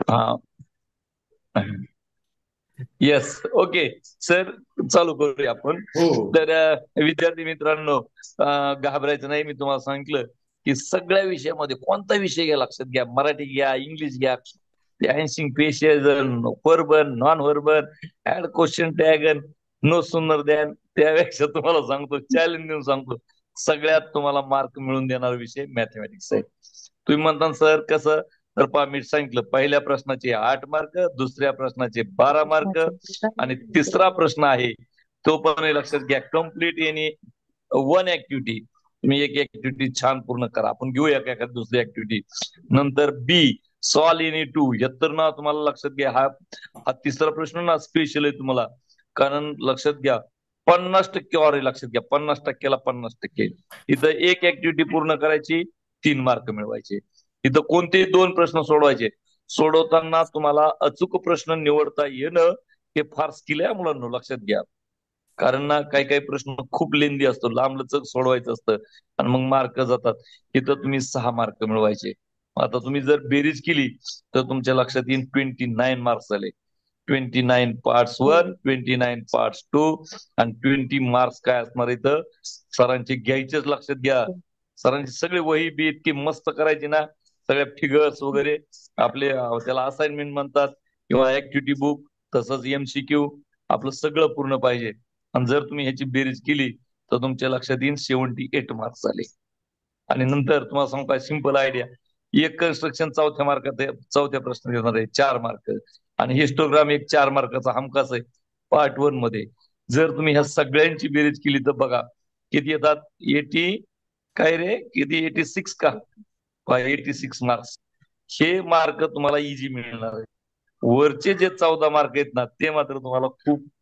हा. Yes, okay sir, चालू करूया आपण. हो. तर विद्यार्थी मित्रांनो, घाबरायचं नाही. मी तुम्हाला सांगितलं की सगळ्या विषयामध्ये कोणता विषय घ्या, लक्षात घ्या. मराठी घ्या, इंग्लिश घ्या, अँसिंग पेशेजन, verbal, non verbal, add question tag, no sooner than. त्यापेक्षा तुम्हाला सांगतो, चॅलेंज देऊन सांगतो, सगळ्यात तुम्हाला मार्क मिळून देणारा विषय मॅथमॅटिक्स आहे. तुम्ही म्हणता सर कसं, तर पहा, मी सांगितलं, पहिल्या प्रश्नाचे 8 मार्क, दुसऱ्या प्रश्नाचे 12 मार्क, आणि तिसरा प्रश्न आहे तो पण लक्षात घ्या, कम्प्लीट एनी वन ऍक्टिव्हिटी. तुम्ही एक ऍक्टिव्हिटी छान पूर्ण करा. आपण घेऊया का एखादी दुसरी ऍक्टिव्हिटी. नंतर बी, सॉल्व एनी टू. तर ना तुम्हाला लक्षात घ्या, हा हा तिसरा प्रश्न ना स्पेशल आहे तुम्हाला. कारण लक्षात घ्या, 50% ऑर आहे. लक्षात घ्या, 50%ला 50%. इथं एक ऍक्टिव्हिटी पूर्ण करायची, 3 मार्क मिळवायचे. इथं कोणतेही 2 प्रश्न सोडवायचे. सोडवताना तुम्हाला अचूक प्रश्न निवडता येणं हे फार स्किल आहे मुलांना, लक्षात घ्या. कारण ना काही काही प्रश्न खूप लेंदी असतो, लांबलचक सोडवायचं असतं, आणि मग मार्क जातात. इथं तुम्ही 6 मार्क मिळवायचे. आता तुम्ही जर बेरीज केली तर तुमच्या लक्षात येईल 29 मार्क्स झाले. 29 पार्ट्स 1, 29 पार्ट्स 2, आणि 20 मार्क्स काय असणार इथं सरांचे घ्यायचेच, लक्षात घ्या. सरांची सगळी वही बी इतकी मस्त करायची ना, सगळ्या फिगर्स वगैरे आपले, त्याला असाइनमेंट म्हणतात किंवा ऍक्टिव्हिटी बुक, तसंच MCQ, आपलं सगळं पूर्ण पाहिजे. आणि जर तुम्ही ह्याची बेरीज केली तर तुमच्या लक्षात येईल 78 मार्क्स झाले. आणि नंतर तुम्हाला सांगू काय, सिंपल आयडिया, एक कन्स्ट्रक्शन चौथ्या मार्कात, चौथ्या प्रश्न देणार आहे 4 मार्क, आणि हिस्टोग्राम एक 4 मार्काचा हमखास आहे पार्ट 1 मध्ये. जर तुम्ही ह्या सगळ्यांची बेरीज केली तर बघा किती येतात. 80, काय रे किती, 86 का, 86 मार्क्स. हे मार्क तुम्हाला इझी मिळणार आहे. वरचे जे 14 मार्क आहेत ना, ते मात्र तुम्हाला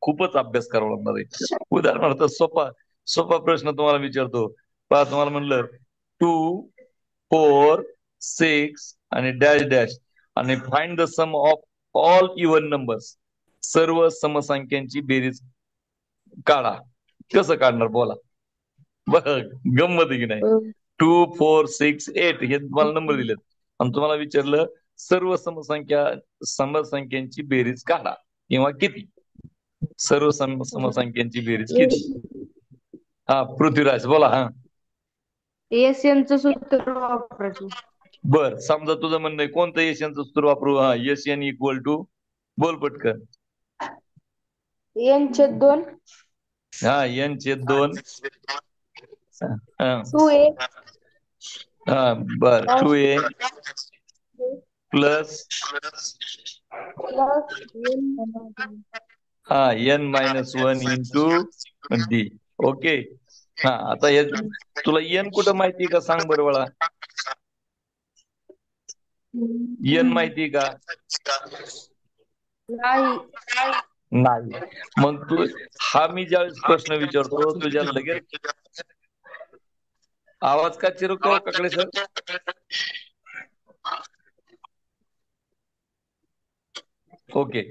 खूपच अभ्यास करावा लागणार आहे. उदाहरणार्थ, सोपा सोपा प्रश्न तुम्हाला विचारतो. पहा, तुम्हाला म्हणलं 2, 4, 6 आणि डॅश डॅश, आणि find the sum of all even numbers. सर्व समसंख्यांची बेरीज काढा. कसं काढणार बोला. बघ, गंमत आहे की नाही. 2, 4, 6, 8 हे तुम्हाला नंबर दिलेत, आणि तुम्हाला विचारलं सर्व समसंख्यांची बेरीज काढा, किंवा किती. सर्व समसंख्यांची बेरीज किती. हा, पृथ्वीराज बोला. हा, एशियनचं सूत्र वापरायचं. बर, समजा तुझं म्हणणं आहे कोणतं एशियनचं सूत्र वापरू. हा, एशियन इक्वल टू, बोल पटकन. N/2 हा, N/2. हा, 2a हा, बर, plus 2a प्लस, N हा, N-1 इंटू डी. ओके. हा, आता हे तुला एन कुठं माहितीये का, सांग बरं बाळा. एन माहितीये का. नाही. नाही. मग तू, हा मी ज्यावेळेस प्रश्न विचारतो तुझ्या लगेच आवाज का चिरकतो काकडे सर. ओके.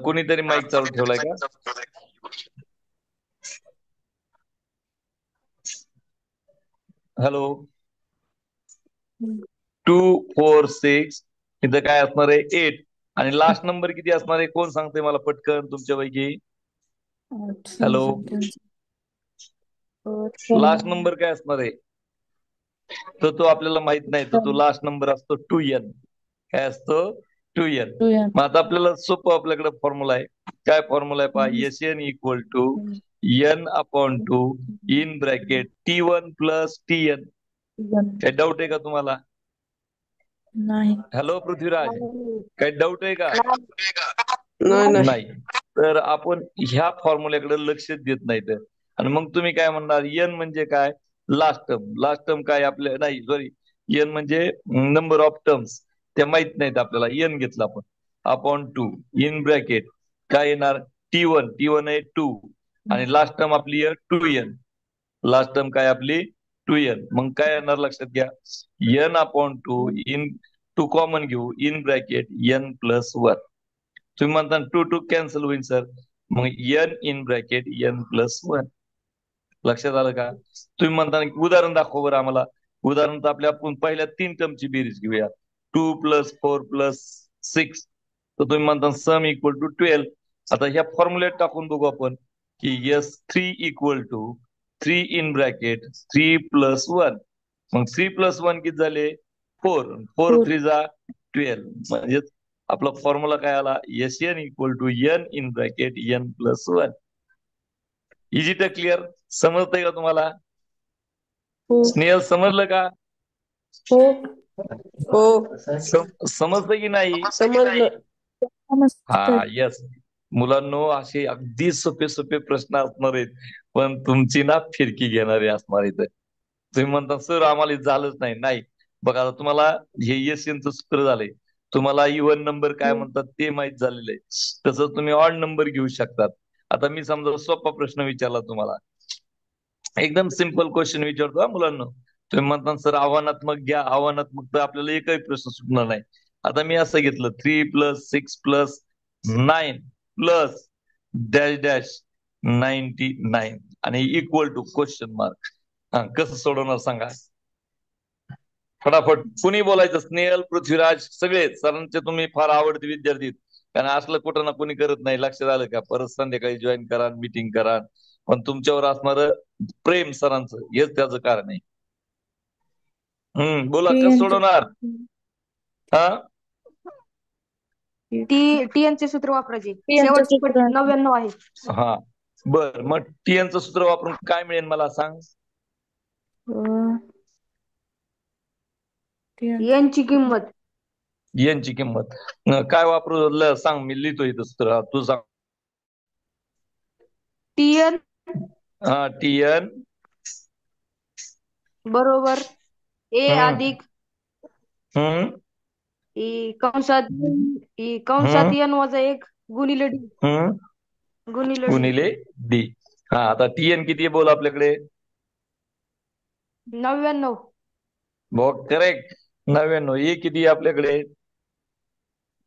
कोणीतरी माईक चालू ठेवलाय का. हॅलो. 2, 4, 6 इथं काय असणार आहे 8, आणि लास्ट नंबर किती असणार आहे कोण सांगते मला पटकन तुमच्यापैकी. हॅलो. लास्ट नंबर काय असणार आहे, तर तो आपल्याला माहित नाही. तर तो लास्ट नंबर असतो 2n. काय असतो, 2n. मग आता आपल्याला सोपं, आपल्याकडे फॉर्म्युला आहे. काय फॉर्म्युला आहे पहा, Sn equal to n/2 in bracket T1 plus Tn. काय डाऊट आहे का तुम्हाला. नाही. हॅलो पृथ्वीराज, काही डाऊट आहे का. नाही नाही. नाही. तर आपण ह्या फॉर्म्युल्याकडे लक्ष देत नाही. तर आणि मग तुम्ही काय म्हणणार, एन म्हणजे काय, लास्ट टर्म. लास्ट टर्म काय आपल्या, नाही सॉरी, एन म्हणजे नंबर ऑफ टर्म्स, ते माहित नाहीत आपल्याला. एन घेतला आपण, अपॉन 2 इन ब्रॅकेट काय येणार, T1. T1 आहे 2, आणि लास्ट टर्म आपली 2n. लास्ट टर्म काय आपली 2n. मग काय येणार लक्षात घ्या, n/2 इन, 2 कॉमन घेऊ, इन ब्रॅकेट n+1. तुम्ही म्हणता 2 कॅन्सल होईल सर, मग n इन ब्रॅकेट n+1. लक्षात आलं का. तुम्ही म्हणता उदाहरण दाखव बरं आम्हाला. उदाहरण तर आपल्या, आपण पहिल्या 3 टर्मची बेरीज घेऊया. 2 + 4 + 6. तर तुम्ही म्हणता सम इक्वल टू 12. आता ह्या फॉर्म्युलेट टाकून बघू आपण की S3 equal to 3 in bracket 3 plus 1. मग 3 प्लस 1 किती झाले? 4. 4 4. 3 जा 12. म्हणजे आपला फॉर्म्युला काय आला? Sn equal to n in bracket n plus 1. Easy तर क्लिअर? समजतंय का तुम्हाला? हो. स्नेहल समजलं का? हो. हो. समजतं की नाही? समजलं. समजतंय. हा, येस. मुलांनो, असे अगदी सोपे सोपे प्रश्न असणार आहेत, पण तुमची ना फिरकी घेणारे असणार आहेत. तुम्ही म्हणता सर आम्हाला हे झालंच नाही. नाही, बघा आता तुम्हाला हे एसएनचं सूत्र झालंय, तुम्हाला इव्हन नंबर काय म्हणतात ते माहित झालेलं आहे. तसंच तुम्ही ऑड नंबर घेऊ शकतात. आता मी समजा सोपा प्रश्न विचारला तुम्हाला, एकदम सिंपल क्वेश्चन विचारतो हा मुलांना. तुम्ही म्हणता सर आव्हानात्मक घ्या. आव्हानात्मक तर आपल्याला एकही प्रश्न सुटणार नाही. आता मी असं घेतलं 3 plus 6 plus 9 plus dash dash 99 आणि इक्वल टू क्वेश्चन मार्क. हा, कसं सोडवणार सांगा फटाफट. कुणी बोलायचं? स्नेहल, पृथ्वीराज, सगळे सरांचे तुम्ही फार आवडते विद्यार्थी. कारण असलं कुठं ना कुणी करत नाही. लक्षात आलं का? परत संध्याकाळी जॉईन करा, मीटिंग करा, पण तुमच्यावर असणार प्रेम सरांचं हेच त्याचं कारण आहे. बोला, कसं सोडवणार? हा, टीएनचे सूत्र वापरायचे. टीएनचं शेवटची सूत्र पट्टी आहे. 99 आहे. हा, बर. मग टीएनचं सूत्र वापरून काय मिळेल मला सांग? यांची किंमत एनची किंमत काय वापरू सांग, मी लिहितो इथं सूत्र. हा, तू सांग. टीएन हा, टीएन बरोबर ए हम्म. अधिक हम्म कंसात कंसात एन वजा 1 गुणिले डी हम्म गुणिले डी गुणिले डी. हा, आता टीएन किती आहे बोल आपल्याकडे? 99. बहुत करेक्ट. 99. ए किती आहे आपल्याकडे?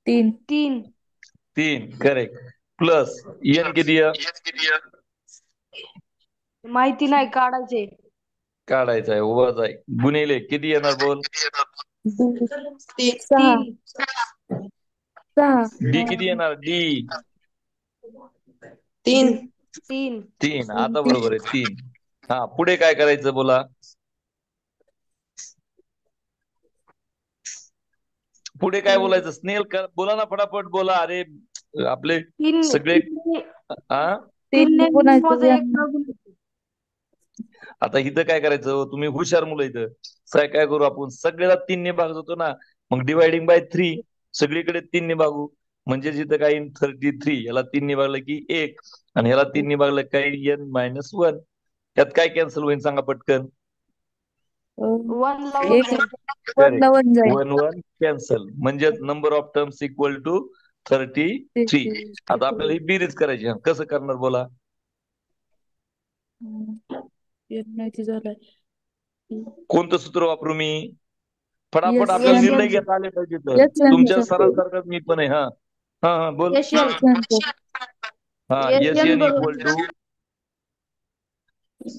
3. 3. करेक्ट. प्लस एन किती आहे? माहिती नाही, काढायचे. काढायचं आहे, उभाच आहे. गुणिले किती येणार बोल? 6. 6. डी किती येणार? डी 3. 3. 3. आता बरोबर आहे, 3. हा, पुढे काय करायचं बोला? पुढे काय बोलायचं? स्नेल बोला ना, फटाफट बोला. अरे आपले 3 सगळे. हा, 3 ने गुणायचं वजा 1 n. न गुणायचे. आता इथं काय करायचं? तुम्ही हुशार मुलं इथं. काय करू आपण? सगळ्याला 3 ने भाग होतो ना, मग डिवायडिंग बाय 3. सगळीकडे 3 ने भागू. म्हणजे जिथं काही 33 याला 3 ने भागलं की 1, आणि याला 3 ने भागलं काही n-1. त्यात काय कॅन्सल होईल सांगा पटकन? 1 ला एक 1 करेक्ट. 1 जाईल. 1 कॅन्सल, म्हणजे number of terms equal to 33. आता आपल्याला ही बेरीज करायची. कसं करणार बोला? माहिती झालंय. कोणतं सूत्र वापरू मी? फटाफट Yes, आपल्याला yes, निर्णय yes. घेता आले पाहिजे. तर Yes, yes, तुमच्या yes. सरांसारखंच मी पण आहे. हा हा हा, बोल. एशियन हा, एशियन एन इक्वल टू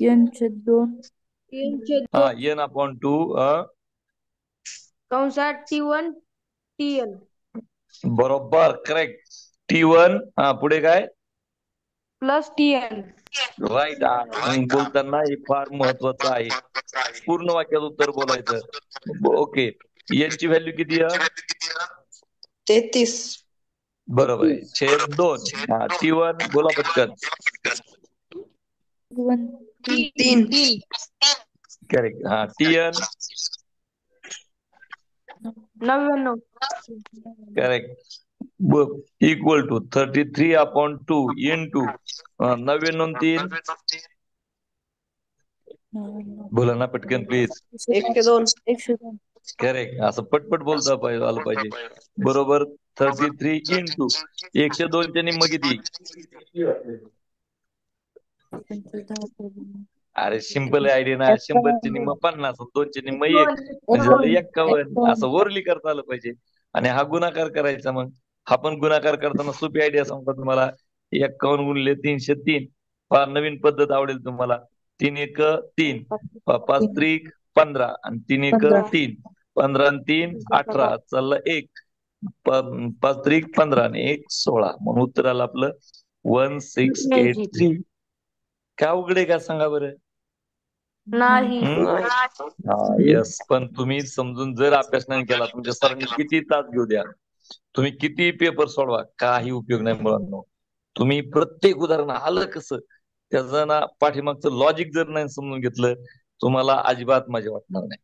यांचे 2. हा एन अपॉन 2 कंसात T1 TN बरोबर, करेक्ट. T1. हा, पुढे काय? Plus TN. राईट. बोलताना हे फार महत्वाचं आहे. पूर्ण वाक्यात उत्तर बोलायचं. ओके. एनची व्हॅल्यू किती आहे? 33. बरोबर आहे, छेद 2. हा, T1 बोला पटकन. 1. 3. करेक्ट. हा, TN 99. Correct. Equal to 33 upon 2 into 99 3. बोला ना पटकन प्लीज. 102. 102. करेक्ट. असं पटपट बोलता आलं पाहिजे. बरोबर. 33 इंटू 102 चे निम्म किती? अरे सिंपल आयडिया ना. 100 चे निम्म 50, 2 चे निम्म 1, म्हणजे झालं 51. असं ओरली करता आलं पाहिजे. आणि हा गुणाकार करायचा. मग हा पण गुणाकार करताना सोपी आयडिया सांगतो तुम्हाला. 51 गुणिले 303. फार नवीन पद्धत आवडेल तुम्हाला. 3 1 3, 5 3 15, आणि 3 1 15. 3, 15 आणि 3 18, चाललं 1. पाच त्रिक 15 आणि 1 16 म्हणून उत्तर आलं आपलं 1683. काय अवघड आहे का सांगा बरं? नाही. येस, पण तुम्ही समजून जर अभ्यास नाही केला, तुमच्या सरांनी किती तास घेऊ द्या, तुम्ही किती पेपर सोडवा, काही उपयोग नाही मुलांनो. तुम्ही प्रत्येक उदाहरण आलं कसं त्याचं ना पाठीमागचं लॉजिक जर नाही समजून घेतलं, तुम्हाला अजिबात मजा वाटणार नाही.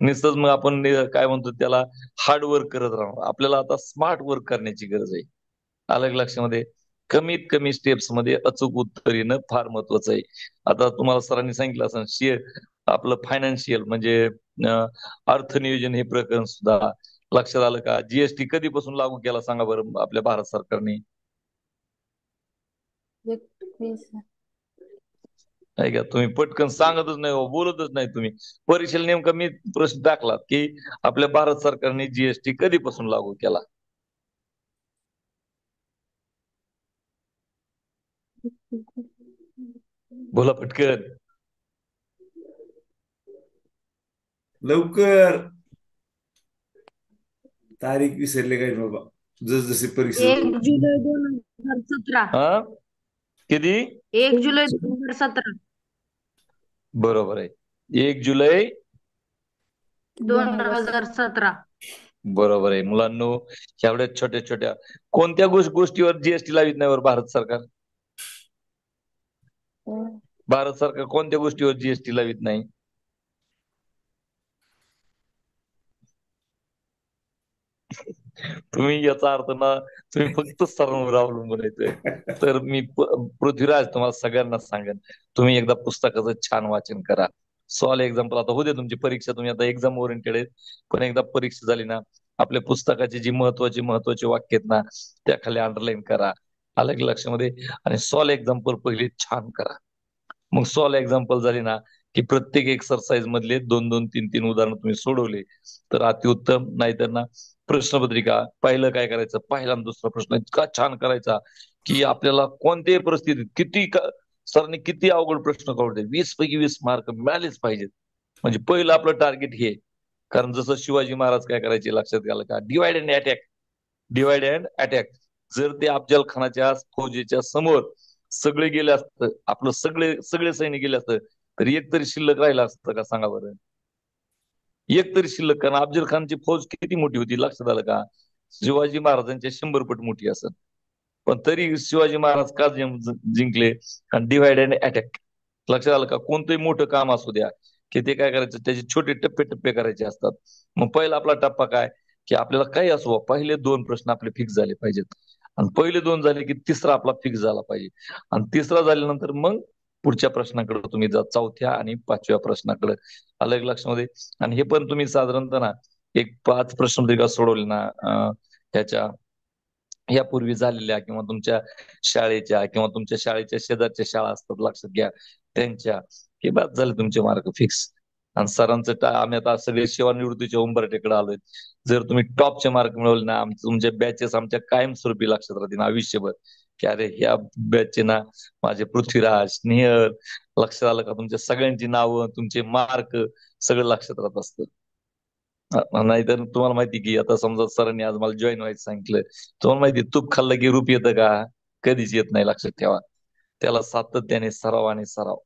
नुसतंच मग आपण काय म्हणतो त्याला हार्ड वर्क करत राहणार. आपल्याला आता स्मार्ट वर्क करण्याची गरज आहे. अलग लक्षामध्ये कमीत कमी स्टेप्स मध्ये अचूक उत्तर येणं फार महत्वाचं आहे. आता तुम्हाला सरांनी सांगितलं असं आपलं फायनान्शियल म्हणजे अर्थनियोजन हे प्रकरण सुद्धा लक्षात आलं का? जीएसटी कधीपासून लागू केला सांगा बरं आपल्या भारत सरकारने? आहे का? तुम्ही पटकन सांगतच नाही हो, बोलतच नाही तुम्ही. परीक्षेला नेमका मी प्रश्न टाकला की आपल्या भारत सरकारने जीएसटी कधीपासून लागू केला? बोला पटकन. लवकर. तारीख विसरले काय बाबा, जसजशी परीक्षा 1 जुलै 2017. हा किती? 1 जुलै 2017. बरोबर आहे, 1 जुलै 2017. बरोबर आहे मुलांनो. एवढ्या छोट्या छोट्या कोणत्या गोष्टीवर जीएसटी लावित नाही बरं भारत सरकार? भारत सरकार कोणत्या गोष्टीवर जीएसटी लावित नाही? तुम्ही याचा अर्थ ना तुम्ही फक्त सरांवर अवलंबून येतोय. तर मी पृथ्वीराज तुम्हाला सगळ्यांना सांगेन, तुम्ही एकदा पुस्तकाचं छान वाचन करा. सॉल्व एक्झाम्पल आता होते तुमची परीक्षा, तुम्ही आता एक्झाम ओरिएंटेड आहेत, पण एकदा परीक्षा झाली ना आपल्या पुस्तकाची जी महत्वाची वाक्य आहेत ना त्या खाली अंडरलाईन करा, अलग लक्षामध्ये, आणि सॉल्व एक्झाम्पल पहिले छान करा. मग सॉल्व एक्झाम्पल झाली ना की प्रत्येक एक्सरसाइज मधले 2-2, 3-3 उदाहरण तुम्ही सोडवले तर अतिउत्तम. नाहीतर ना प्रश्नपत्रिका पहिलं काय करायचं, पहिला आणि दुसरा प्रश्न इतका छान करायचा की आपल्याला कोणत्याही परिस्थितीत सरांनी किती अवघड प्रश्न काढले 20 पैकी 20 मार्क मिळालेच पाहिजेत. म्हणजे पहिलं आपलं टार्गेट हे. कारण जसं शिवाजी महाराज काय करायचे लक्षात घ्यायला का, divide and attack. Divide and attack. जर ते अफजल खानाच्या फौजेच्या समोर सगळे गेले असतं, आपलं सगळे सगळे सैनिक गेले असतं, तर एक तरी शिल्लक राहिला असतं का सांगा बरं? एक तरी शिल्लक. कारण अफजल खानची फौज किती मोठी होती लक्षात आलं का? शिवाजी महाराजांच्या 100 पट मोठी असत. पण तरी शिवाजी महाराज का जिंकले? कारण डिव्हाइड अँड अटॅक. लक्षात आलं का? कोणतंही मोठं काम असू द्या की ते काय करायचं, त्याचे छोटे टप्पे टप्पे करायचे असतात. मग पहिला आपला टप्पा काय की आपल्याला काही असो पहिले 2 प्रश्न आपले फिक्स झाले पाहिजेत, आणि पहिले 2 झाले की तिसरा आपला फिक्स झाला पाहिजे, आणि तिसरा झाल्यानंतर मग पुढच्या प्रश्नाकडे तुम्ही जा, चौथ्या आणि 5व्या प्रश्नाकडे. अलग लक्षामध्ये. आणि हे पण तुम्ही साधारणतः ना एक 5 प्रश्नपत्रिका सोडवले ना ह्याच्या यापूर्वी झालेल्या किंवा तुमच्या शाळेच्या किंवा तुमच्या शाळेच्या शेजारच्या शाळा असतात लक्षात घ्या त्यांच्या, हे बाद झाले तुमचे मार्क फिक्स. आणि सरांचं आम्ही आता सगळे सेवानिवृत्तीच्या उंबरठ्याकडे आलोय. जर तुम्ही टॉपचे मार्क मिळवले ना तुमच्या बॅचेस आमच्या कायमस्वरूपी लक्षात राहतील आयुष्यभर, की अरे ह्या बॅचचे ना माझे पृथ्वीराज, स्नेहल, लक्षात आलं का? तुमच्या सगळ्यांची नावं, तुमचे मार्क सगळं लक्षात राहत असतं. नाहीतर तुम्हाला माहिती की आता समजा सरांनी आज मला जॉईन व्हायचं सांगितलं, तुम्हाला माहिती तूप खाल्लं की रूप येतं का? कधीच येत नाही, लक्षात ठेवा. त्याला सातत्याने सराव आणि सराव.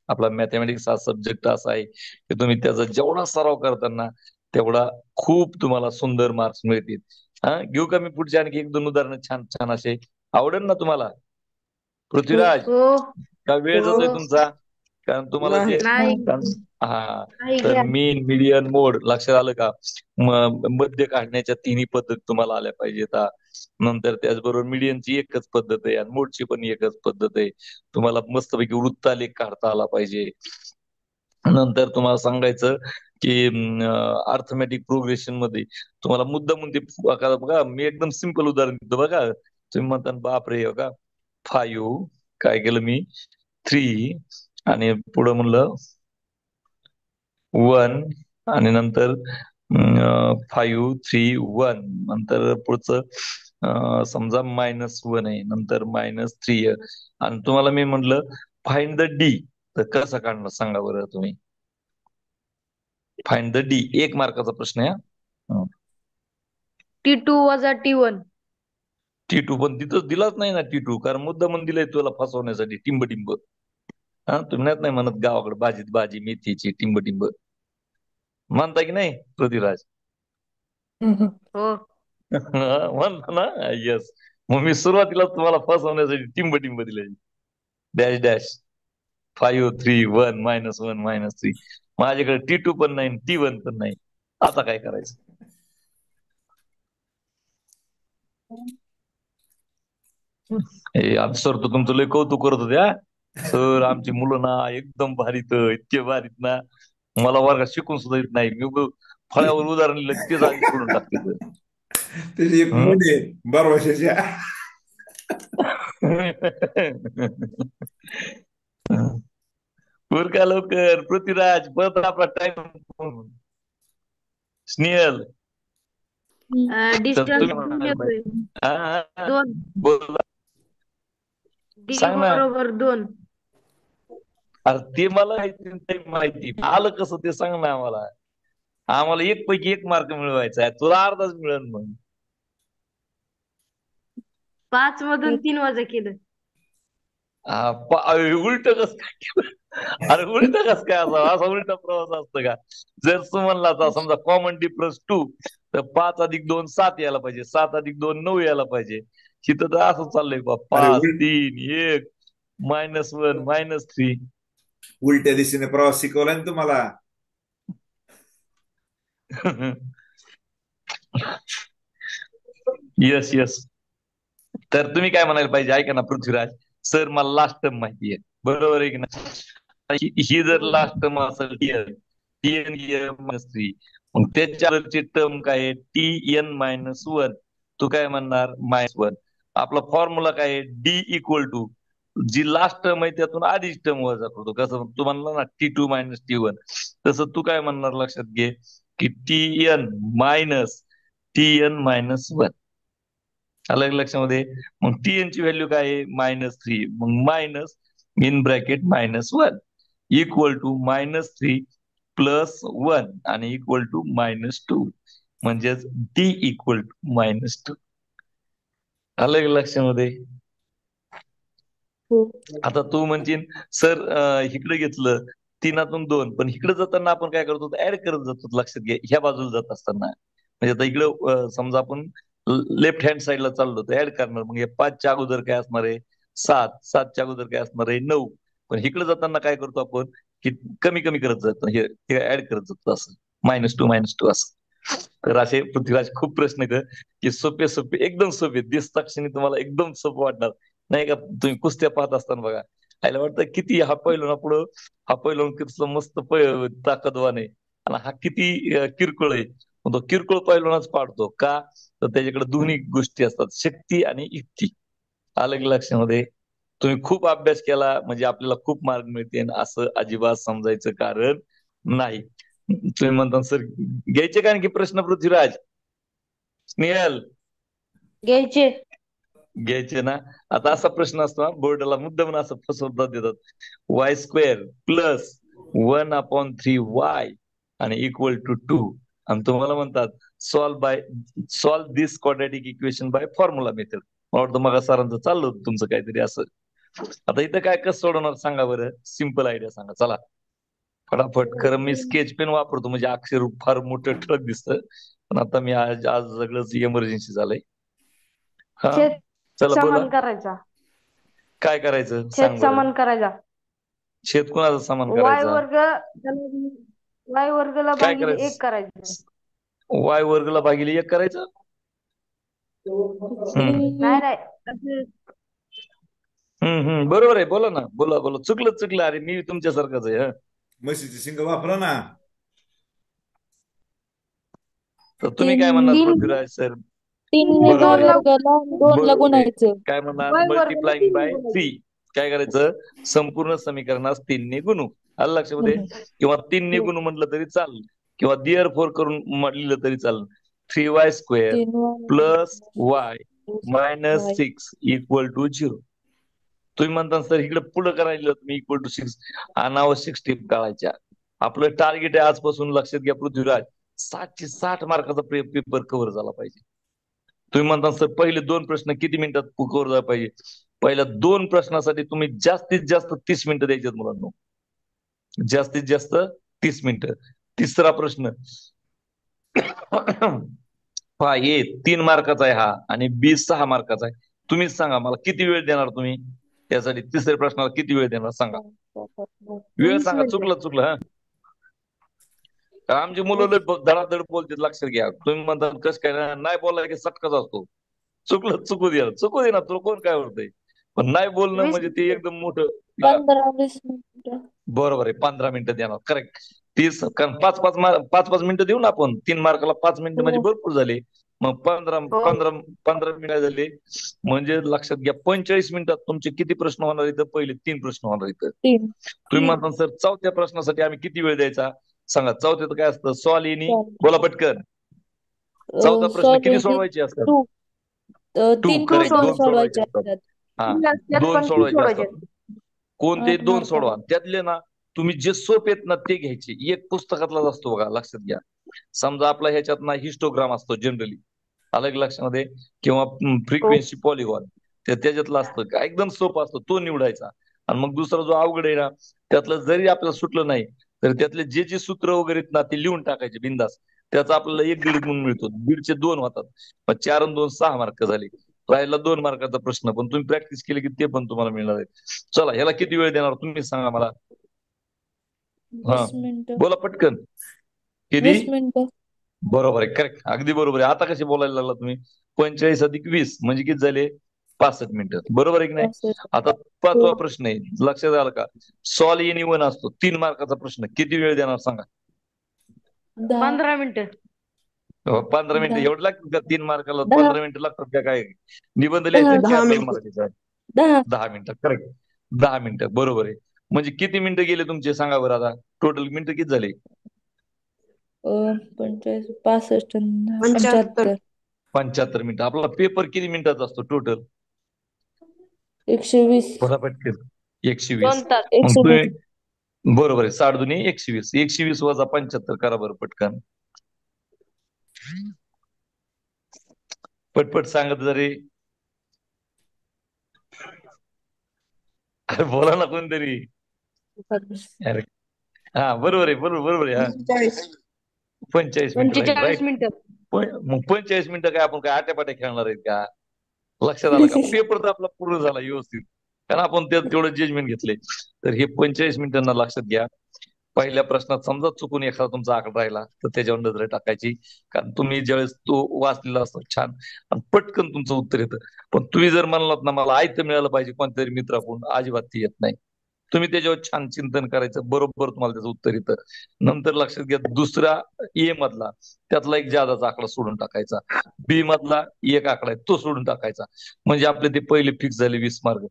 आपला मॅथमॅटिक्स हा सब्जेक्ट असा आहे की तुम्ही त्याचा जेवढा सराव करताना तेवढा खूप तुम्हाला सुंदर मार्क्स मिळतील. हा, घेऊ का मी पुढचे आणखी 1-2 उदाहरण छान छान असे? आवडेल ना तुम्हाला पृथ्वीराज? हो. का वेळ हो. जातोय तुमचा? कारण तुम्हाला जे नाही. हा, नाही तर घ्या. मीन मीडियन मोड लक्षात आलं का? मध्य काढण्याच्या 3ही पद्धत तुम्हाला आल्या पाहिजेत. नंतर त्याचबरोबर मीडियनची एकच पद्धत आहे आणि मोडची पण एकच पद्धत आहे. तुम्हाला मस्तपैकी वृत्तालेख काढता आला पाहिजे. नंतर तुम्हाला सांगायचं की अर्थमॅटिक प्रोग्रेशन मध्ये तुम्हाला मुद्दामून ते बघा, मी एकदम सिंपल उदाहरण देतो बघा. तुम्ही म्हणता बाप रे, बघा 5 काय केलं मी 3 आणि पुढं म्हणलं 1 आणि नंतर 5, 3, 1 नंतर पुढचं समजा -1 आहे, नंतर -3 आहे, आणि तुम्हाला मी म्हटलं फाइंड द डी, तर कसं काढणार सांगा बरं तुम्ही? फाइंड द डी 1 मार्काचा प्रश्न आहे. T2 वजा T1. T2 पण तिथं दिलाच नाही ना T2, कारण मुद्दा म्हणून दिलंय तुला फसवण्यासाठी टिंब टिंब. हा, तुम्ही नाही म्हणत गावाकडे भाजीत भाजी मेथीची टिंब टिंब म्हणता की नाही पृथ्वीराज? हो. म्हणता ना? येस. मग मी सुरुवातीला तुम्हाला फसवण्यासाठी टिंब टिंब दिले. Dash dash 5 3 1 -1 -3. माझ्याकडे T2 पण नाही T1 पण नाही. आता काय करायचं? सर तर तुमचं लय कौतुक करत होते हा. सर आमची मुलं ना एकदम भारीत, इतके भारीत ना, मला वर्गात शिकून सुद्धा येत नाही. मी फळ्यावर उदाहरण लिहिलं तेच आधी सोडून टाकते. त्याची एक म्हण आहे 12 वर्षाच्या. उरका लवकर पृथ्वीराज, परत आपला टाइम. स्नेहल, तर डिस्टन्स तुम्ही 2 येतोय. हा, हा, हा. 2. बोला. D सांग ना. बरोबर 2. अरे ते मला माहिती आलं कसं ते सांग ना आम्हाला. आम्हाला एक पैकी एक मार्क मिळवायचा आहे, तुला अर्धाच मिळेल मग. 5 मधून 3 वजा केलं. उलट कस काय केलं? अरे उलट कस काय असा उलटा प्रवास असतो का? जर तू म्हणला तर समजा कॉमन डिफरन्स 2, तर 5 अधिक 2 7 यायला पाहिजे, 7 अधिक 2 9 यायला पाहिजे. तिथं तर असं चाललंय बा, अरे 5 3 1 -1 -3. उलट्या दिशेने प्रवास शिकवलाय ना तुम्हाला. Yes yes. तर तुम्ही काय म्हणायला पाहिजे ऐका ना पृथ्वीराज. सर मला लास्ट टर्म माहिती आहे, बरोबर आहे की नाही? ही जर लास्ट टर्म असेल -3, मग त्याच्यावरची टर्म काय आहे? Tn-1. तू काय म्हणणार? -1. आपला फॉर्म्युला काय आहे? D = जी लास्ट टर्म आहे त्यातून आधीच टर्म वजा करतो. कसं तू म्हणला ना T2 - T1, तसं तू काय म्हणणार लक्षात घे की Tn-1. अलग लक्षामध्ये. मग Tn ची व्हॅल्यू काय आहे? -3. मग minus in bracket -1 equal to -3 + 1 आणि इक्वल टू -2. म्हणजेच D = -2. अलग लक्षामध्ये. हो. आता तू म्हणशील सर इकडे घेतलं 3तून 2, पण इकडे जाताना आपण काय करतो? ऍड करत जातो. लक्षात घे, ह्या बाजूला जात असताना. म्हणजे आता इकडे समजा आपण लेफ्ट हँड साईडला चाललो तर ऍड करणार. मग 5च्या अगोदर काय असणार आहे? 7. 7च्या अगोदर काय असणार आहे? 9. पण इकडे जाताना काय करतो आपण की कमी कमी करत जातो, हे ऍड करत जातो, असं -2 -2 असं. तर असे पृथ्वीराज खूप प्रश्न आहेत की सोपे सोपे एकदम सोपे दिसता क्षणी तुम्हाला एकदम सोपं वाटणार नाही का? तुम्ही कुस्त्या पाहत असताना बघा, आयला वाटतं किती हा पैलवान पुढं, हा पैलवान किती मस्त ताकदवान आहे आणि हा किती किरकोळ आहे. मग तो किरकोळ पैलवानच पाडतो का? तर त्याच्याकडे दोन्ही गोष्टी असतात, शक्ती आणि युक्ती. अलग लक्षामध्ये. तुम्ही खूप अभ्यास केला म्हणजे आपल्याला खूप मार्क मिळते असं अजिबात समजायचं कारण नाही. तुम्ही म्हणता सर घ्यायचे का आणखी प्रश्न पृथ्वीराज? स्नेहल, घ्यायचे. घ्यायचे ना? आता असा प्रश्न असतो हा, बोर्डाला मुद्दाम असं फसवतात देतात. y² + 1/3y आणि इक्वल टू 2. आणि तुम्हाला म्हणतात solve this quadratic equation by formula method. मला वाटतं मग सरांचं चाललं होतं तुमचं काहीतरी असं. आता इथं काय कसं सोडवणार सांगा बरं? सिंपल आयडिया सांगा चला फटाफट. खरं मी स्केच पेन वापरतो म्हणजे अक्षर फार मोठं ठळक दिसतं, पण आता मी आज आज सगळंच इमर्जन्सी झालंय. हा, छेद चला बोला. समान करायचा. काय करायचं छेद सांग बरं? समान करायचा. छेद कोणाचा समान y करायचा? वर्ग y वर्गला काय भागिले 1 करायचं? करायचं. y² भागिले 1 करायचं. नाही नाही असं बरोबर आहे. बोला ना, बोला बोला. चुकलं. अरे मी तुमच्यासारखंच आहे. हा, म्हशीचे शिंग वापरा ना. तर तुम्ही काय म्हणणार 3 पृथ्वीराज सर? 3 मी y बरोबर आहे. वर्गाला 2 ला बरोबर आहे. गुणायचं. काय म्हणणार? y वर्गला मल्टिप्लाइंग 3 बाय 3. काय करायचं? संपूर्ण समीकरणास 3 ने गुणू. आलं लक्षामध्ये? किंवा 3 ने गुणू म्हटलं तरी चालेल, किंवा दिअर फोर करून लिहिलं तरी चालेल. 3y² 3y + y - 6 equal to 0. तुम्ही म्हणता सर इकडे पुढे करायला तुम्ही इक्वल टू 6, अनावश्यक स्टेप टाळायच्या. आपलं टार्गेट आहे आजपासून, लक्षात घ्या पृथ्वीराज, 60 चे 60 मार्काचा पेपर कव्हर झाला पाहिजे. तुम्ही म्हणता सर पहिले दोन प्रश्न किती मिनिटात कव्हर झाला पाहिजे. पहिल्या दोन प्रश्नासाठी तुम्ही जास्तीत जास्त 30 मिनिटं द्यायचे मुलांना. जास्तीत जास्त 30 मिनिटं. तिसरा प्रश्न हा ए 3 मार्काचा आहे हा आणि बी 6 मार्काचा आहे. तुम्हीच सांगा मला किती वेळ देणार तुम्ही त्यासाठी. तिसऱ्या प्रश्नाला किती वेळ देणार सांगा. वेळ 20 सांगा. मिनिटं. चुकलं हा. आमची मुलं लय धडाधड बोलतात, लक्षात घ्या. तुम्ही म्हणता कसं काय नाही बोलला की सटकाच असतो. चुकलं चुकू दे ना, तुला कोण काय होतंय. पण नाही बोलणं 20 म्हणजे ते एकदम मोठं. 15-20 मिनिटं. बरोबर आहे. 15 मिनिटं देणार. करेक्ट. 30 कारण 5-5 मिनिटं देऊ ना आपण. 3 मार्काला 5 मिनिटं म्हणजे हो. भरपूर झाले. मग 15 हो 15 15 मिनिटं झाले म्हणजे लक्षात घ्या 45 मिनिटात तुमचे किती प्रश्न होणार इथं. पहिले 3 प्रश्न होणार इथं. 3. तुम्ही म्हणता सर चौथ्या प्रश्नासाठी आम्ही किती वेळ द्यायचा सांगा. चौथ्यात काय असतं सॉलिनी. बोला पटकन. चौथा प्रश्न किती सोडवायचे असतात. 2. Two 3 correct. प्रश्न 2 सोडवायचे सोडवायचे असतात. असतात. हा त्यात 2 पण किती सोडवायचे सोडायचे? असतात. कोणते 8 2 मार्काचे. सोडवा. त्यातले ना तुम्ही जे सोपे आहेत ना ते घ्यायचे. एक पुस्तकातलाच असतो बघा, लक्षात घ्या. समजा आपला ह्याच्यात ना हिस्टोग्राम असतो जनरली, अलग लक्षामध्ये, किंवा फ्रिक्वेन्सी पॉलिगॉन त्याच्यातलं असतं का एकदम सोपं असतं तो निवडायचा. आणि मग दुसरा जो अवघड आहे ना त्यातलं जरी आपल्याला सुटलं नाही तर त्यातले जे जे सूत्र वगैरे आहेत ना ते लिहून टाकायचे बिंदास. त्याचा आपल्याला 1 दीड गुण मिळतो. दीडचे 2 होतात. मग 4 आणि 2 6 मार्क झाले. राहिला 2 मार्काचा प्रश्न, पण तुम्ही प्रॅक्टिस केली की ते पण तुम्हाला मिळणार आहे. चला ह्याला किती वेळ देणार तुम्ही सांगा मला. हा 20 मिनिटं. बोला पटकन. किती. 20 मिनिटं. बरोबर आहे. करेक्ट. अगदी बरोबर आहे. आता कसे बोलायला लागला तुम्ही. 45 अधिक 20 म्हणजे किती झाले 65 मिनिटं. बरोबर आहे की नाही. 65. आता 5वा प्रश्न आहे. लक्षात आलं का. सॉल्व एनी वन असतो 3 मार्काचा प्रश्न. किती वेळ देणार सांगा. 10. 15 मिनिटं. 15 मिनिटं 10. एवढं लागतील का 3 मार्काला 10. 15 मिनिटं लागतात का काय. निबंध लिहायचे काय 10 आपल्याला मिनिटं. मराठीचा. 10. 10 मिनिटं. करेक्ट. 10 मिनिटं बरोबर आहे. म्हणजे किती मिनिटं गेले तुमचे सांगा बरं आता. टोटल मिनिटं किती झाले. 45, 65 आणि 75. 75. 75 मिनिटं. आपला पेपर किती मिनिटाचा असतो टोटल. 120. बघा पटकन. 120. 2 तास. मग 120. तुम्ही बरोबर आहे. 60 दुनी 120. 120 वजा 75 करा बरं पटकन. पटपट सांगत जरी. अरे बोला ना कोणतरी. अरे हा बरोबर आहे. बरोबर आहे. हा 45. 45 मिनिटं राईट 45 राईट. मिनिटं. मग 45 मिनिटं काय आपण काय आट्यापाट्या खेळणार आहेत का. लक्षात आलं का. पेपर तर आपला पूर्ण झाला व्यवस्थित कारण आपण त्यात तेवढं जजमेंट घेतले. तर हे 45 मिनिटांना लक्षात घ्या. पहिल्या प्रश्नात समजा चुकून एखादा तुमचा आकडा राहिला तर त्याच्यावर नजर टाकायची. कारण तुम्ही ज्यावेळेस तो वाचलेला असतो छान आणि पटकन तुमचं उत्तर येतं. पण तुम्ही जर म्हणलात ना मला आयतं मिळालं पाहिजे कोणत्यातरी मित्राकडून, अजिबात ते येत नाही. तुम्ही त्याच्यावर छान चिंतन करायचं. बरोबर तुम्हाला त्याचं उत्तर येतं. नंतर लक्षात घ्या दुसरा ए मधला त्यातला एक जादाचा आकडा सोडून टाकायचा. बी मधला एक आकडा आहे तो सोडून टाकायचा. म्हणजे आपले ते पहिले फिक्स झाले 20 मार्क.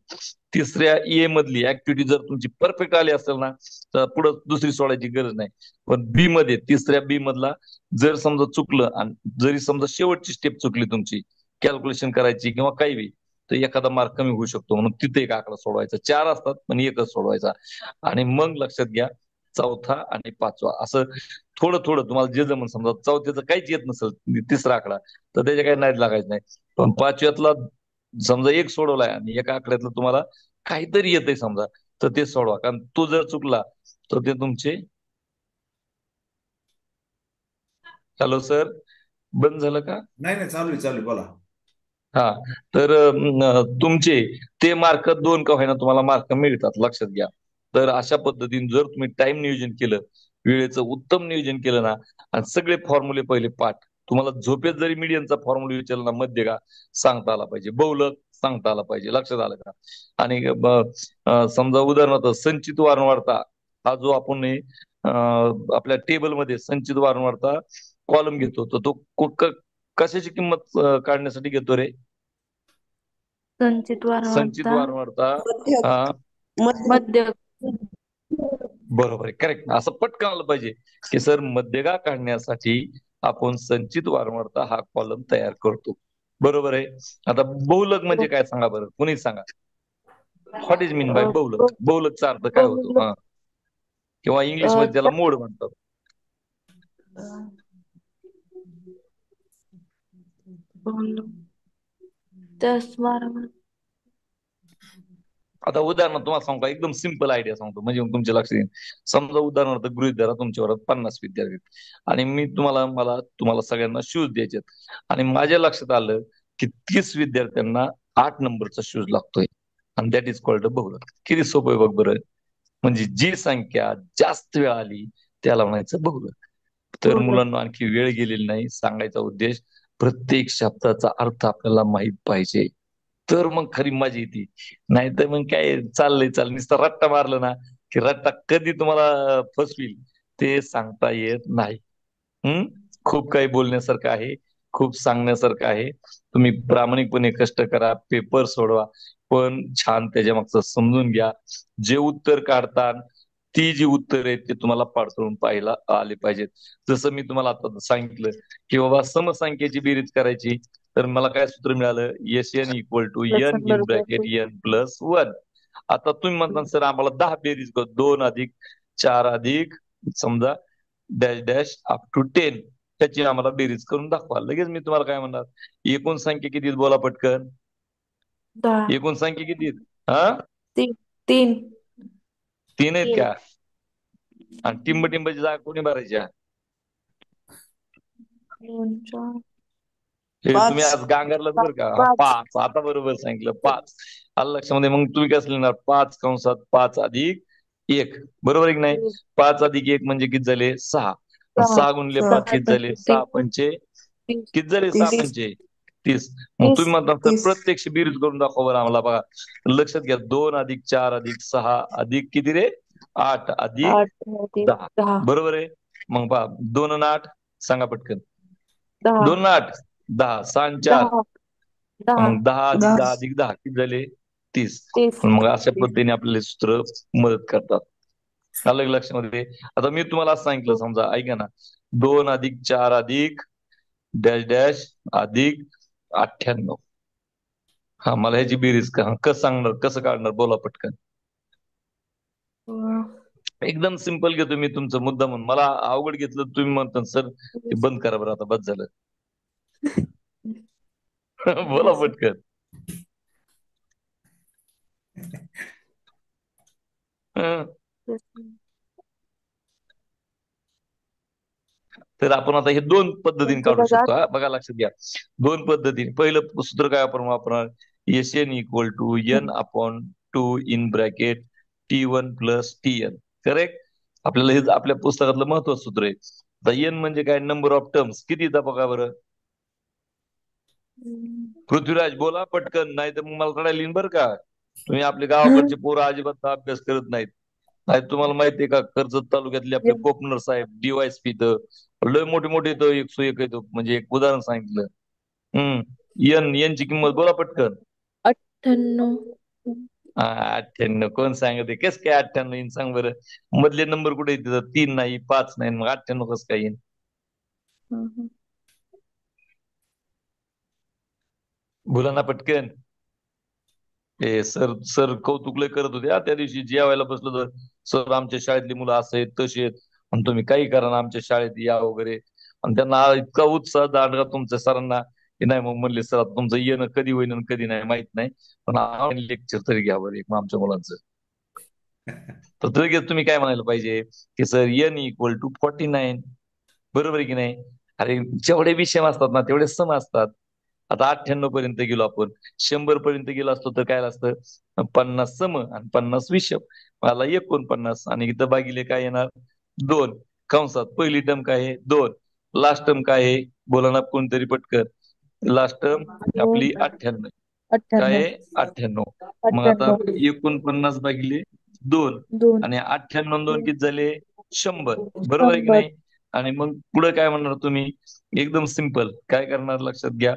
तिसऱ्या ए मधली ऍक्टिव्हिटी जर तुमची परफेक्ट आली असेल ना तर पुढे दुसरी सोडायची गरज नाही. पण बी मध्ये तिसऱ्या बी मधला जर समजा चुकलं आणि जरी समजा शेवटची स्टेप चुकली तुमची कॅल्क्युलेशन करायची किंवा काही बी तर एखादा मार्क कमी होऊ शकतो. म्हणून तिथे एक आकडा सोडवायचा. 4 असतात पण एकच सोडवायचा. आणि मग लक्षात घ्या चौथा आणि 5वा असं थोडं थोडं तुम्हाला जे जमून. समजा चौथ्याचं काहीच येत नसेल तिसरा आकडा तर त्याच्या काही नाद लागायचं नाही. पण 5व्यातला समजा एक सोडवलाय आणि एका आकड्यातलं तुम्हाला काहीतरी येतंय समजा तर ते सोडवा. कारण तो जर चुकला तर ते तुमचे. हॅलो सर बंद झालं का. नाही नाही चालू आहे, चालू आहे, बोला. हा तर तुमचे ते मार्क 2 का होईना तुम्हाला मार्क मिळतात. लक्षात घ्या. तर अशा पद्धतीने जर तुम्ही टाइम नियोजन केलं, वेळेचं उत्तम नियोजन केलं ना आणि सगळे फॉर्म्युले पहिले पाठ. तुम्हाला झोपेत जरी मीडियनचा फॉर्म्युला विचारला ना मध्य का सांगता आला पाहिजे, बहुलक सांगता आला पाहिजे. लक्षात आलं का. आणि समजा उदाहरणार्थ संचित वारंवारता हा जो आपण आपल्या टेबलमध्ये संचित वारंवारता कॉलम घेतो तर तो कशाची किंमत काढण्यासाठी घेतो रे. संचित संचित वारंवारता. वारंवारता. हा मध्य. मध्य. बरोबर आहे. करेक्ट. असं पटकन आलं पाहिजे की सर मध्यगा काढण्यासाठी आपण संचित वारंवारता हा कॉलम तयार करतो. बरोबर आहे. आता बहुलक म्हणजे काय सांगा बरं कुणीच सांगा. व्हॉट इज मीन बाय बहुलक. बहुलकचा अर्थ काय होतो. हा किंवा इंग्लिश मध्ये त्याला मोड म्हणतात. 10 12 आता उदाहरण तुम्हाला सांगू का, एकदम सिंपल आयडिया सांगतो म्हणजे मग तुमच्या लक्षात येईल. समजा उदाहरणार्थ गृहीत धरा तुमच्या वर्गात 50 विद्यार्थी आहेत. आणि मी तुम्हाला सगळ्यांना शूज द्यायचे आणि माझ्या लक्षात आलं की 30 विद्यार्थ्यांना 8 नंबरचा शूज लागतोय आणि दॅट इज कॉल्ड बहुलक. किती सोपं आहे बघ बरं. म्हणजे जी संख्या जास्त वेळ आली त्याला म्हणायचं बहुलक. तर बहुलक. मुलांना आणखी वेळ गेलेली नाही. सांगायचा उद्देश, प्रत्येक शब्दाचा अर्थ आपल्याला माहित पाहिजे, तर मग खरी मजा येते. नाही तर मग काय चाललंय नुसतं रट्टा मारलं ना की रट्टा कधी तुम्हाला फसवील ते सांगता येत नाही. हम्म. खूप काही बोलण्यासारखं आहे, खूप सांगण्यासारखं आहे. तुम्ही प्रामाणिकपणे कष्ट करा, पेपर सोडवा, पण छान त्याच्या मागचं समजून घ्या. जे उत्तर काढता ती जी उत्तर आहेत ते तुम्हाला पाडतळून पाहायला आले पाहिजेत. जसं मी तुम्हाला आता सांगितलं की बाबा समसंख्येची बेरीज करायची, तर मला काय सूत्र मिळालं, S N equal to N in bracket N plus 1. आता तुम्ही म्हणता सर आम्हाला 10 बेरीज कर, 2 अधिक 4 अधिक समजा डॅश डॅश अप टू 10, त्याची आम्हाला बेरीज करून दाखवा. लगेच मी तुम्हाला काय म्हणणार, एकूण संख्या किती आहेत बोला पटकन. 10 एकूण संख्या किती आहेत? हा, 3 3 3 आहेत 3. का? आणि टिंबची जागा कोणी भरायच्या? 2 4 हे तुम्ही 5 आज गांगरला बरं का. 5 5, आता बरोबर सांगितलं, 5 आलं लक्षामध्ये. मग तुम्ही कसं लिहिणार, 5 कंसात 5 अधिक 1, बरोबर आहे की नाही? 5 अधिक 1 म्हणजे किती झाले, 6. 6 6 गुणले 6 5 किती झाले, 6 पंचे 30 किती झाले, 6 30 पंचे 30. मग तुम्ही म्हणता सर 30 प्रत्यक्ष बेरीज करून दाखवा बरं आम्हाला. बघा लक्षात घ्या, 2 अधिक 4 अधिक 6 अधिक किती रे, 8 अधिक 8 10, 10 बरोबर आहे. मग पहा 2 आणि 8 सांगा पटकन. 10 2 आणि 8 10, 6 आणि 4 10 मग 10 अधिक 10 10 अधिक 10 किती झाले, 30. 30 मग अशा पद्धतीने आपल्याला सूत्र मदत करतात. अलग लक्षामध्ये. आता मी तुम्हाला असं सांगितलं, समजा ऐका ना, 2 अधिक 4 अधिक डॅश डॅश अधिक 98. हा, मला ह्याची बेरीज का कसं सांगणार, कसं काढणार बोला पटकन. एकदम सिंपल घेतो मी तुमचा मुद्दा म्हणून. मला अवघड घेतलं तुम्ही म्हणता सर ते बंद करा बरं आता, बस झालं. बोला पटकन. हं. तर आपण आता हे 2 पद्धतीने काढू शकतो. हा बघा लक्षात घ्या, 2 पद्धतीने. पहिलं सूत्र काय आपण वापरणार, S N equal to N upon 2 in bracket T1 plus TN. Correct. आपल्याला हे आपल्या पुस्तकातलं महत्वाचं सूत्र आहे. आता एन म्हणजे काय, नंबर ऑफ टर्म्स. किती येतात बघा बरं. पृथ्वीराज बोला पटकन, नाही तर मग मला रडायला येईन बरं का. तुम्ही आपल्या गावाकडचे पोरं अजिबात अभ्यास करत नाहीत. नाही तुम्हाला माहितीये का, कर्जत तालुक्यातले आपले कोकणर साहेब DYSP तर लय मोठे मोठे येतो, 101 येतो. म्हणजे एक उदाहरण सांगितलं. एनची किंमत बोला पटकन. 98 98. कोण सांगते, कस काय 98 येईन सांग बरं. मधले नंबर कुठे येते, 3 नाही 5 नाही, मग 98 कसं काय येईन. बोला ना पटकन. ए सर सर कौतुक लय करत होते त्या दिवशी जेवायला बसलो तर, सर आमच्या शाळेतली मुलं असं आहेत तशी आहेत आणि तुम्ही काही करा ना आमच्या शाळेत या वगैरे. आणि त्यांना इतका उत्साह दांडगा तुमच्या सरांना की नाही. मग म्हणले सर आता तुमचं येणं कधी होईन आणि कधी नाही माहित नाही, पण लेक्चर तरी घ्या बरं एक मग आमच्या मुलांचं. तर लगेच तुम्ही काय म्हणायला पाहिजे की सर एन इक्वल टू 49, बरोबर आहे की नाही. अरे जेवढे विषय असतात ना तेवढे सम असतात. आता 98 पर्यंत गेलो आपण, 100 पर्यंत गेलो असतो तर काय असतं, 50 सम आणि 50 विषम, मला 49. आणि इथं बागीले काय येणार, 2 कंसात. पहिली टर्म काय आहे, 2. लास्ट टर्म काय आहे बोला ना कोणतरी पटकन. लास्ट टर्म आपली 98. काय 98 आहे, 98. मग आता 49 भागिले 2 2 आणि 98 2 किती झाले, 100, बरोबर आहे की नाही. आणि मग पुढे काय म्हणणार तुम्ही, एकदम सिंपल काय करणार लक्षात घ्या,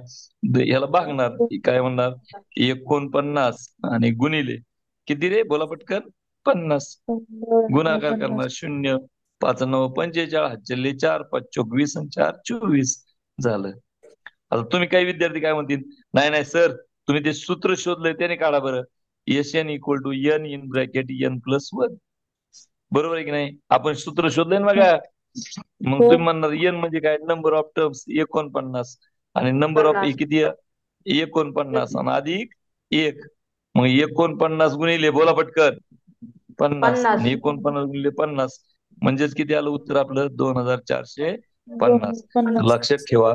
ह्याला भागणार. काय म्हणणार, 49 आणि गुणिले किती रे बोला पटकन, 50. गुणाकार करणार 0, 5 9 45, हातचल्ले 4 5 चोक 20 आणि 4 24 झालं. आता तुम्ही काही विद्यार्थी काय म्हणतील, नाही नाही सर तुम्ही ते सूत्र शोधलंय त्याने काढा बरं. S N equal to N in bracket N plus 1, बरोबर आहे की नाही. आपण सूत्र शोधलंय ना बघा. मग तुम्ही म्हणणार एन म्हणजे काय, नंबर ऑफ टर्म्स 49 आणि नंबर ऑफ किती 49 आणि अधिक 1. मग 49 गुणिले, बोला पटकन, 50 50. आणि 49 गुणिले 50 म्हणजेच किती आलं उत्तर आपलं? 2450. 50. लक्षात ठेवा,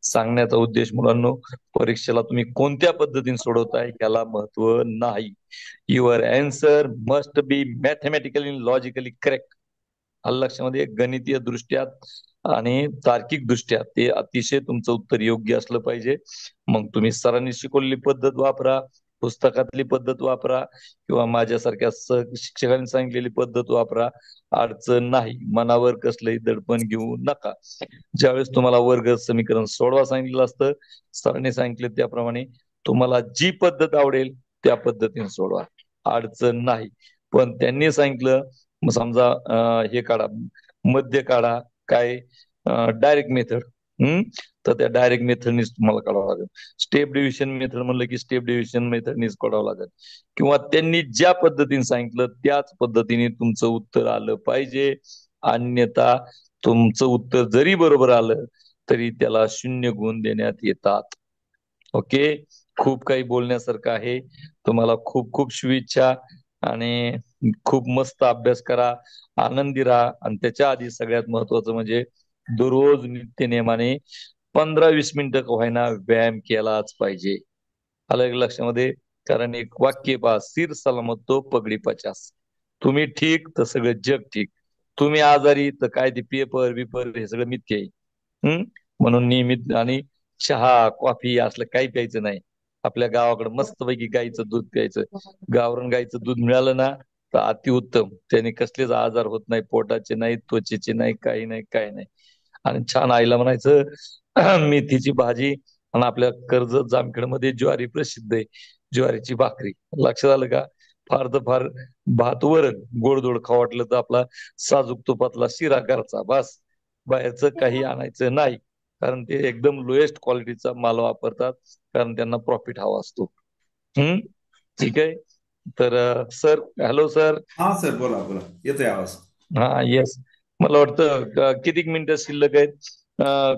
सांगण्याचा उद्देश मुलांनो, परीक्षेला तुम्ही कोणत्या पद्धतीने सोडवताय याला महत्व नाही. Your answer must be mathematically logically correct. लक्षामध्ये गणितीय दृष्ट्या आणि तार्किक दृष्ट्या ते अतिशय तुमचं उत्तर योग्य असलं पाहिजे. मग तुम्ही सरांनी शिकवलेली पद्धत वापरा, पुस्तकातली पद्धत वापरा, किंवा माझ्यासारख्या शिक्षकांनी सांगितलेली पद्धत वापरा. अडचण नाही, मनावर कसलंही दडपण घेऊ नका. ज्यावेळेस तुम्हाला वर्ग समीकरण सोडवा सांगितलं असतं, सरांनी सांगितले त्याप्रमाणे तुम्हाला जी पद्धत आवडेल त्या पद्धतीने सोडवा, अडचण नाही. पण त्यांनी सांगितलं समजा हे काढा, मध्य काढा, काय डायरेक्ट मेथड, तर त्या डायरेक्ट मेथडनीच तुम्हाला काढावं लागेल. स्टेप डिव्हिजन मेथड म्हणलं की स्टेप डिव्हिजन मेथडनीच काढावं लागेल, किंवा त्यांनी ज्या पद्धतीने सांगितलं त्याच पद्धतीने तुमचं उत्तर आलं पाहिजे. अन्यथा तुमचं उत्तर जरी बरोबर आलं तरी त्याला 0 गुण देण्यात येतात. ओके, खूप काही बोलण्यासारखं आहे. तुम्हाला खूप खूप शुभेच्छा आणि खूप मस्त अभ्यास करा, आनंदी राहा. आणि त्याच्या आधी सगळ्यात महत्वाचं म्हणजे दररोज नित्य नेमाने 15-20 मिनिटं का होईना व्यायाम केलाच पाहिजे. अलग लक्षामध्ये, कारण एक वाक्य पहा, सिर सलामत तो पगडी 50. तुम्ही ठीक तर सगळं जग ठीक, तुम्ही आजारी तर काय ते पेपर बिपर हे सगळं मिथ्य आहे. म्हणून नियमित, आणि चहा कॉफी असलं काही प्यायचं नाही. आपल्या गावाकडे मस्तपैकी गाईचं दूध प्यायचं, गावरान गाईचं दूध मिळालं ना तर अतिउत्तम. त्याने कसलेच आजार होत नाही, पोटाचे नाही, त्वचेचे नाही, काही नाही, काही नाही. आणि छान आईला म्हणायचं मेथीची भाजी, आणि आपल्या कर्जत जामखेडमध्ये ज्वारी प्रसिद्ध आहे, ज्वारीची भाकरी. लक्षात आलं का? फार तर फार भात वरण, गोडधोड खाऊ वाटलं तर आपला साजूक तुपातला शिरा करायचा, बस. बाहेरचं काही आणायचं नाही, कारण ते एकदम लोएस्ट क्वालिटीचा माल वापरतात, कारण त्यांना प्रॉफिट हवा असतो. ठीक आहे. तर सर, हॅलो सर. हा सर, बोला बोला, येतोय आवाज. हा, येस. मला वाटतं किती मिनिटं शिल्लक आहेत?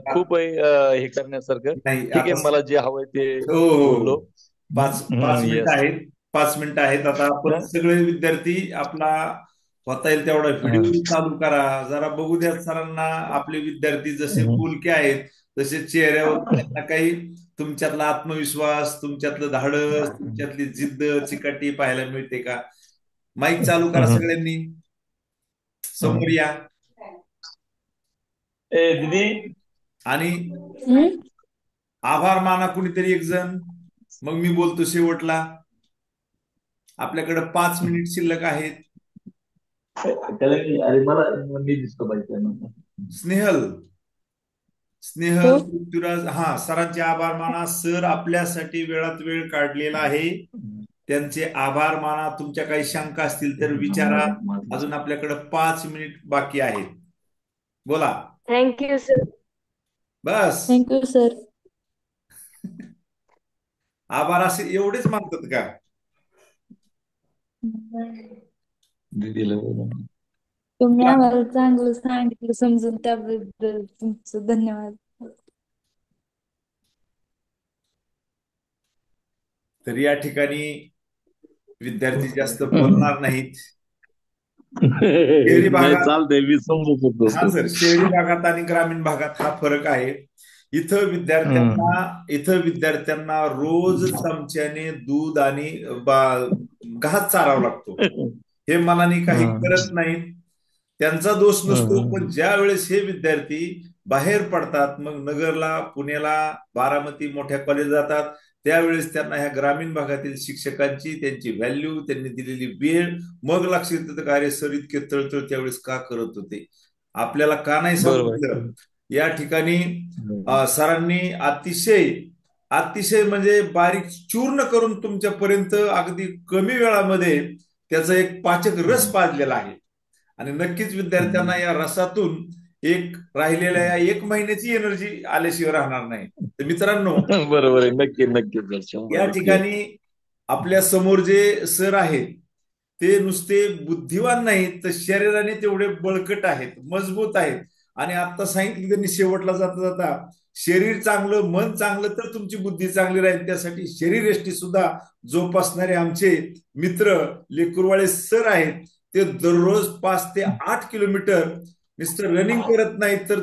खूप आहे हे करण्यासारखं. नाही ठीक आहे, आता, मला जे हवंय ते हो हो बोललो. हो. 5 मिनिटं येस. आहेत, 5 मिनिटं आहेत. आता आपण सगळे विद्यार्थी आपला होता येईल तेवढा व्हिडिओ चालू करा, जरा बघू द्या सरांना. आपले विद्यार्थी जसे बोलके आहेत तसे चेहऱ्यावर त्यांना काही तुमच्यातला आत्मविश्वास, तुमच्यातलं धाडस, तुमच्यातली जिद्द चिकाटी पाहायला मिळते का? माईक चालू करा सगळ्यांनी, समोर या. ए दीदी, आणि हम्म? आभार माना कुणीतरी एक जण, मग मी बोलतो शेवटला. आपल्याकडे 5 मिनिट शिल्लक आहेत. अरे मला मी दिसतो पाहिजे. स्नेहल, हो. पृथ्वीराज, हा, सरांचे आभार माना. सर आपल्यासाठी वेळात वेळ काढलेला आहे, त्यांचे आभार माना. तुमच्या काही शंका असतील तर विचारा. अजून आपल्याकडे 5 मिनिट बाकी आहेत. बोला. Thank you sir. बस, थँक्यू सर. आभार असे एवढेच मानतात का? दीदीला बोला. तुम्ही आम्हाला चांगलं सांगितलं समजून, त्याबद्दल तुमचं धन्यवाद. तर या ठिकाणी विद्यार्थी जास्त बोलणार नाहीत. शहरी नाही, भागात, चालतंय, मी समजू शकतो. हा सर, शहरी भागात आणि ग्रामीण भागात हा फरक आहे. इथं विद्यार्थ्यांना रोज चमच्याने दूध आणि घास चारावा लागतो. हे मनाने काही करत नाहीत, त्यांचा दोष नसतो. पण ज्या वेळेस हे विद्यार्थी बाहेर पडतात, मग नगरला, पुण्याला, बारामती मोठ्या कॉलेज जातात, त्यावेळेस त्यांना ह्या ग्रामीण भागातील शिक्षकांची, त्यांची व्हॅल्यू, त्यांनी दिलेली वेळ मग लक्षात येतं का, अरे सर इतके तळतळ त्यावेळेस का करत होते, आपल्याला का नाही समजलं. या ठिकाणी सरांनी अतिशय अतिशय म्हणजे बारीक चूर्ण करून तुमच्यापर्यंत अगदी कमी वेळामध्ये त्याचा एक पाचक रस पाजलेला आहे. आणि नक्कीच विद्यार्थ्यांना या रसातून एक राहिलेल्या या 1 महिन्याची एनर्जी आल्याशिवाय राहणार नाही. तर मित्रांनो, बरोबर आहे, नक्की नक्की. या ठिकाणी आपल्या समोर जे सर आहेत ते नुसते बुद्धिवान नाहीत, तर शरीराने तेवढे बळकट आहेत, मजबूत आहेत. आणि आता सांगितलं त्यांनी शेवटला जाता जाता शरीर चांगलं, मन चांगलं तर तुमची बुद्धी चांगली राहील. त्यासाठी शरीरयष्टी सुद्धा जोपासणारे आमचे मित्र लेकुरवाळे सर आहेत. ते दररोज 5 ते 8 किलोमीटर नुसतं रनिंग करत नाहीत, तर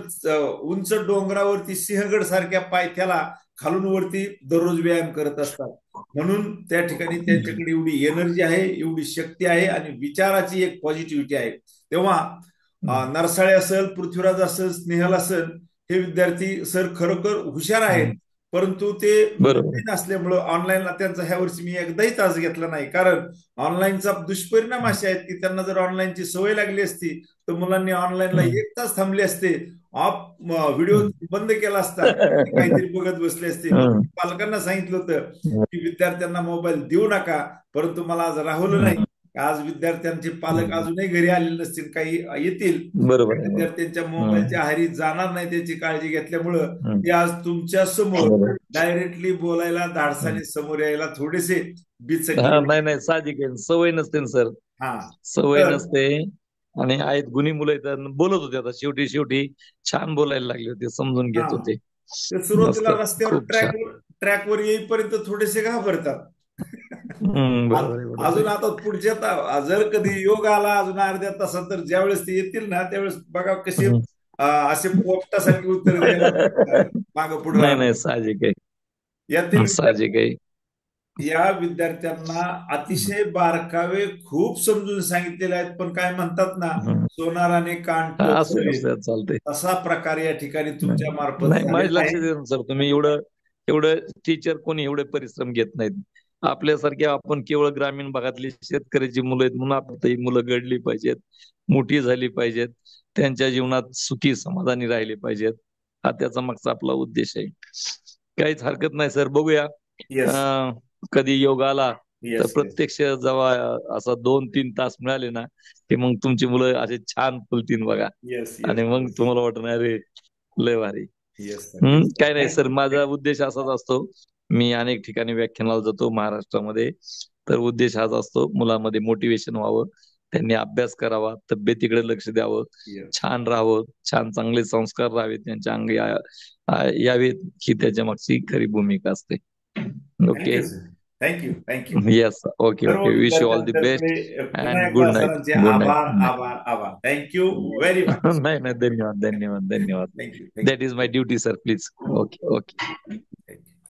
उंच डोंगरावरती सिंहगड सारख्या पायथ्याला खालून वरती दररोज व्यायाम करत असतात. म्हणून त्या ठिकाणी त्यांच्याकडे एवढी एनर्जी आहे, एवढी शक्ती आहे आणि विचाराची एक पॉझिटिव्हिटी आहे. तेव्हा नरसाळे असेल, पृथ्वीराज असेल, स्नेहल असेल, हे विद्यार्थी सर खरोखर हुशार आहेत. परंतु ते ऑनलाईन असल्यामुळं ऑनलाईनला त्यांचा ह्या वर्षी मी एकदाही तास घेतला नाही. कारण ऑनलाईनचा दुष्परिणाम असे आहेत की त्यांना जर ऑनलाईनची सवय लागली असती तर मुलांनी ऑनलाईनला 1 तास थांबले असते, व्हिडिओ बंद केला असता, काहीतरी बघत बसले असते. पालकांना सांगितलं होतं की विद्यार्थ्यांना मोबाईल देऊ नका. परंतु मला आज राहुलं नाही. आज विद्यार्थ्यांचे पालक अजूनही घरी आलेले नसतील, काही येतील, विद्यार्थ्यांच्या मोबाईलच्या आहारी जाणार नाही त्याची काळजी घेतल्यामुळं ते आज तुमच्या समोर डायरेक्टली बोलायला, धाडसाने समोर यायला थोडेसे नाही साहजिक आहे, सवय नसते ना सर. सवय नसते आणि आहेत गुणी मुलं तर बोलत होते. आता शेवटी छान बोलायला लागले होते, समजून घेत होते. सुरुवातीला रस्त्यावर ट्रॅकवर येईपर्यंत थोडेसे घाबरतात. अजून आता पुढच्या जर कधी योग आला अजून अर्ध्या तासात, तर ज्यावेळेस ते येतील ना त्यावेळेस बघा कसे असे पोपटासारखी उत्तर द्यायला मागं पुढे. नाही साहजिक आहे, यातील साहजिक आहे. या विद्यार्थ्यांना अतिशय बारकावे खूप समजून सांगितलेले आहेत. पण काय म्हणतात ना, सोनाराने कान चालते तसा प्रकार या ठिकाणी तुमच्या मार्फत माझ्या लक्षात येतं सर. तुम्ही एवढं टीचर कोणी एवढे परिश्रम घेत नाहीत. आपल्यासारखे आपण केवळ ग्रामीण भागातली शेतकऱ्याची मुलं आहेत म्हणून आपण ही मुलं घडली पाहिजेत, मोठी झाली पाहिजेत, त्यांच्या जीवनात सुखी समाधानी राहिले पाहिजेत. हा त्याचा मागचा आपला उद्देश आहे. काहीच हरकत नाही सर. बघूया कधी योग आला तर प्रत्यक्ष जेव्हा असा 2-3 तास मिळाले ना की मग तुमची मुलं असे छान फुलतील बघा. आणि मग तुम्हाला वाटणार रे लय भारी. काय नाही सर, माझा उद्देश असाच असतो. मी अनेक ठिकाणी व्याख्यानाला जातो महाराष्ट्रामध्ये, तर उद्देश हाच असतो, मुलांमध्ये मोटिवेशन व्हावं, त्यांनी अभ्यास करावा, तब्येतीकडे लक्ष द्यावं, छान राहावं, छान चांगले संस्कार राहावेत त्यांच्या अंगी यावेत, ही त्याच्या मागची खरी भूमिका असते. Okay, thank you. Yes, okay. Wish you all the best and good night. आभार. Thank you very much. नाही धन्यवाद. That is my duty sir, please. Okay.